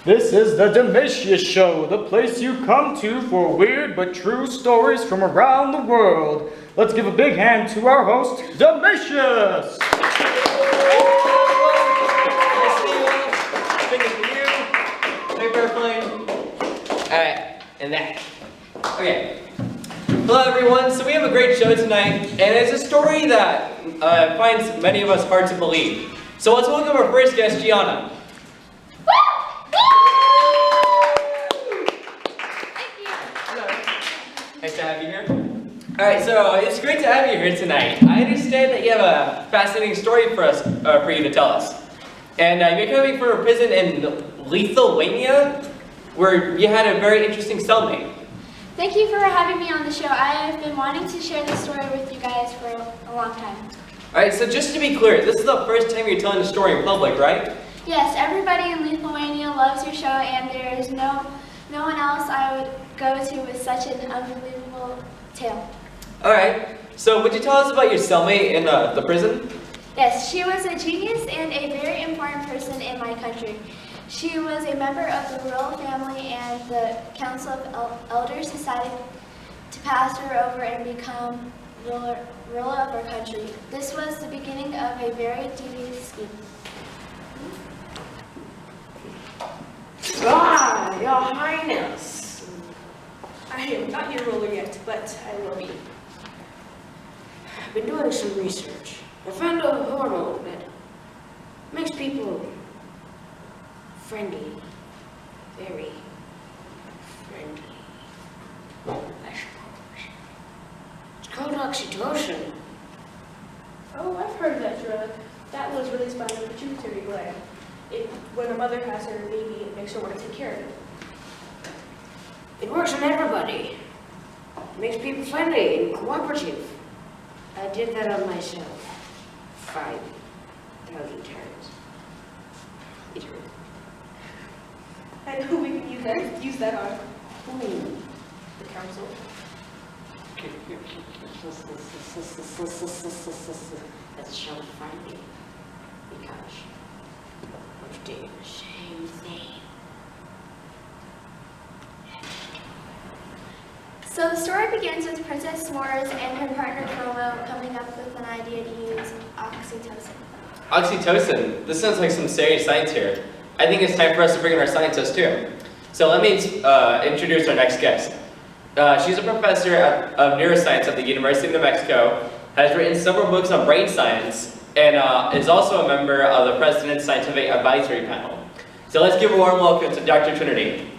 This is the Demetia Show, the place you come to for weird but true stories from around the world. Let's give a big hand to our host, Demetius! Alright, and that. Okay. Hello everyone, so we have a great show tonight, and it's a story that finds many of us hard to believe. So let's welcome our first guest, Gianna. Nice to have you here. Alright, so it's great to have you here tonight. I understand that you have a fascinating story for you to tell us. And you're coming from a prison in Lithuania, where you had a very interesting cellmate. Thank you for having me on the show. I have been wanting to share this story with you guys for a long time. Alright, so just to be clear, this is the first time you're telling the story in public, right? Yes, everybody in Lithuania loves your show, and there is no one else I would go to with such an unbelievable tale. Alright, so would you tell us about your cellmate in the prison? Yes, she was a genius and a very important person in my country. She was a member of the royal family, and the Council of Elders decided to pass her over and become ruler of our country. This was the beginning of a very devious scheme. Ah, Your Highness. I am not your ruler yet, but I will be. I've been doing some research. I found a hormone that makes people friendly. Very friendly. I suppose. It's called oxytocin. Oh, I've heard of that drug. That was released by the pituitary gland. When a mother has her baby, it makes her want to take care of it. It works on everybody. It makes people friendly and cooperative. I did that on myself 5,000 times. It hurt. I know we can use that on the council. That's so funny because we're doing the same thing. So the story begins with Princess S'mores and her partner Promo coming up with an idea to use oxytocin. Oxytocin? This sounds like some serious science here. I think it's time for us to bring in our scientist too. So let me introduce our next guest. She's a professor of neuroscience at the University of New Mexico, has written several books on brain science, and is also a member of the President's Scientific Advisory Panel. So let's give a warm welcome to Dr. Trinity.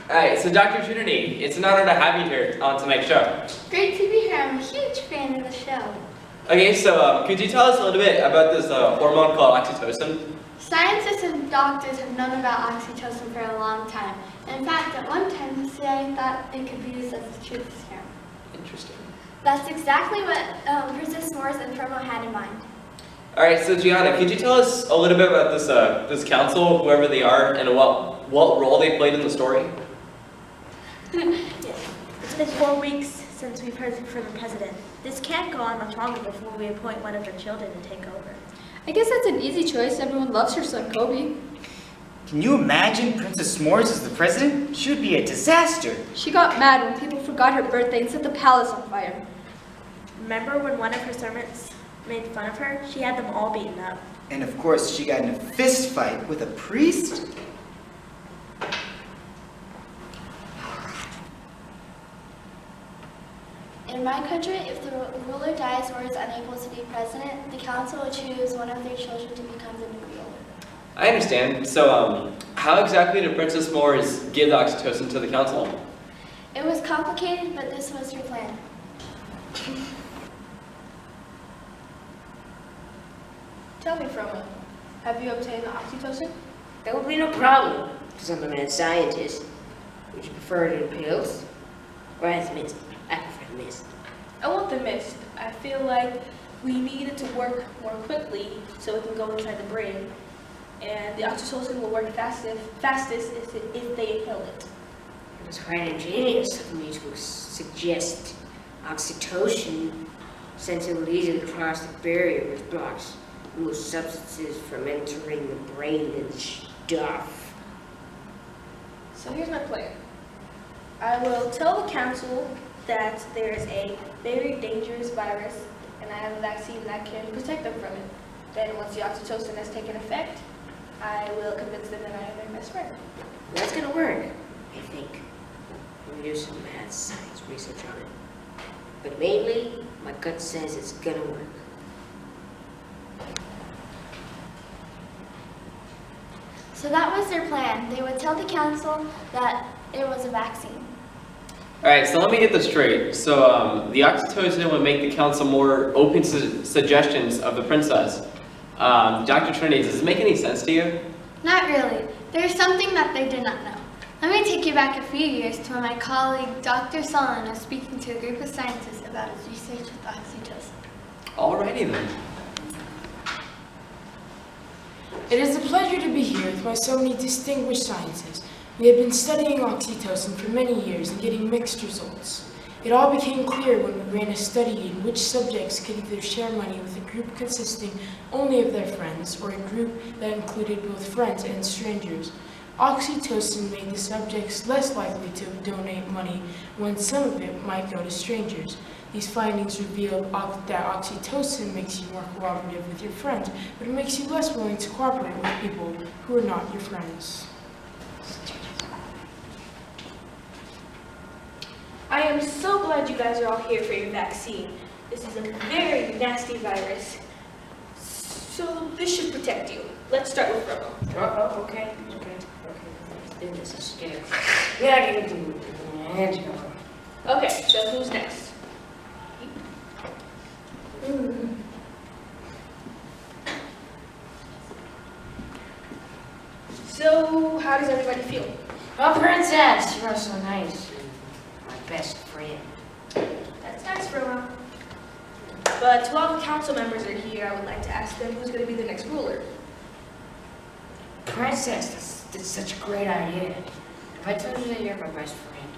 Alright, so Dr. Trinity, it's an honor to have you here on tonight's show. Great to be here. I'm a huge fan of the show. Okay, so could you tell us a little bit about this hormone called oxytocin? Scientists and doctors have known about oxytocin for a long time. In fact, at one time, the CIA thought it could be used as a truth serum. Interesting. That's exactly what Princess S'mores and Promo had in mind. Alright, so Gianna, could you tell us a little bit about this council, whoever they are, and what role they played in the story? Yes. It's been 4 weeks since we've heard from the president. This can't go on much longer before we appoint one of her children to take over. I guess that's an easy choice. Everyone loves her son, Kobe. Can you imagine Princess S'mores as the president? She would be a disaster. She got mad when people forgot her birthday and set the palace on fire. Remember when one of her servants made fun of her? She had them all beaten up. And of course, she got in a fist fight with a priest. In my country, if the ruler dies or is unable to be president, the council will choose one of their children to become the new ruler. I understand. So, how exactly did Princess S'mores give the oxytocin to the council? It was complicated, but this was her plan. Tell me, Promo, have you obtained the oxytocin? That would be no problem, because I'm a mad scientist. Would you prefer it in pills or as mist? I prefer the mist. I want the mist. I feel like we need it to work more quickly so it can go inside the brain. And the oxytocin will work fastest if they inhale it. It was quite ingenious of me to suggest Oxytocin, since it will easily cross the barrier which blocks most substances from entering the brain and stuff. So here's my plan. I will tell the council that there is a very dangerous virus and I have a vaccine that can protect them from it. Then once the oxytocin has taken effect, I will convince them that I am their best friend. That's gonna work, I think. We'll do some mad science research on it. But mainly, my gut says it's gonna work. So that was their plan. They would tell the council that it was a vaccine. Alright, so let me get this straight. So the oxytocin would make the council more open to suggestions of the princess. Dr. Trinity, does this make any sense to you? Not really. There's something that they did not know. Let me take you back a few years to when my colleague Dr. Solon was speaking to a group of scientists about his research with oxytocin. Alrighty then. It is a pleasure to be here with so many distinguished scientists. We have been studying oxytocin for many years and getting mixed results. It all became clear when we ran a study in which subjects could either share money with a group consisting only of their friends or a group that included both friends and strangers. Oxytocin made the subjects less likely to donate money when some of it might go to strangers. These findings revealed that oxytocin makes you more cooperative with your friends, but it makes you less willing to cooperate with people who are not your friends. I am so glad you guys are all here for your vaccine. This is a very nasty virus, so this should protect you. Let's start with Robo. Okay. This is scary. Yeah, Okay, so who's next? So, how does everybody feel? Oh, princess, you're so nice. My best friend. That's nice, Robo. But while the council members are here, I would like to ask them who's going to be the next ruler. Princess, that's such a great idea. If I told you that you're my best friend.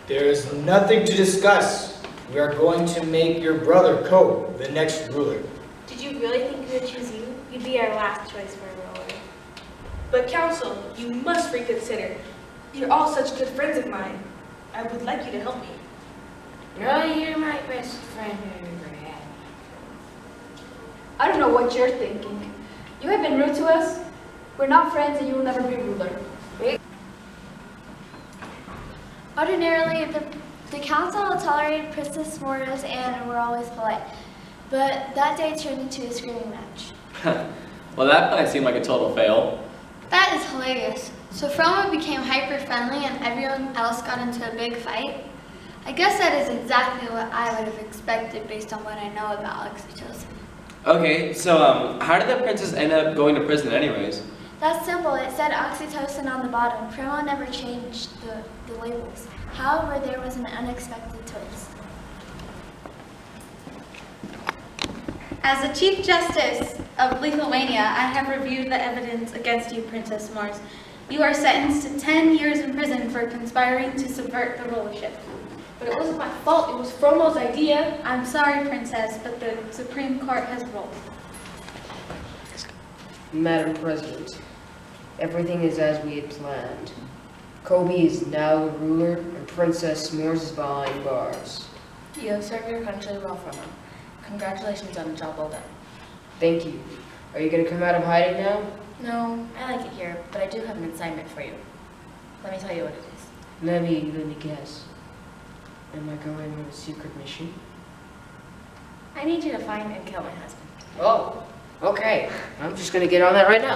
There is nothing to discuss. We are going to make your brother, Ko, the next ruler. Did you really think we would choose you? You'd be our last choice for a ruler. But council, you must reconsider. You're all such good friends of mine. I would like you to help me. No, you're my best friend I ever had. I don't know what you're thinking. You have been rude to us. We're not friends and you will never be ruler. Ordinarily, the council tolerated Princess S'mores and were always polite. But that day turned into a screaming match. Well, that plan seemed like a total fail. That is hilarious. So Froma became hyper-friendly and everyone else got into a big fight? I guess that is exactly what I would have expected based on what I know about oxytocin. Okay, so how did the princess end up going to prison anyways? That's simple. It said oxytocin on the bottom. Primo never changed the labels. However, there was an unexpected twist. As the Chief Justice of Lithuania, I have reviewed the evidence against you, Princess S'mores. You are sentenced to 10 years in prison for conspiring to subvert the rulership. But it wasn't my fault. It was Fromo's idea. I'm sorry, Princess, but the Supreme Court has ruled. Madam President, everything is as we had planned. Kobe is now the ruler, and Princess S'mores is behind bars. You have served your country well, Fromo. Congratulations on a job well done. Thank you. Are you going to come out of hiding now? No, I like it here, but I do have an assignment for you. Let me tell you what it is. Let me guess. Am I going on a secret mission? I need you to find and kill my husband. Oh, okay. I'm just going to get on that right now.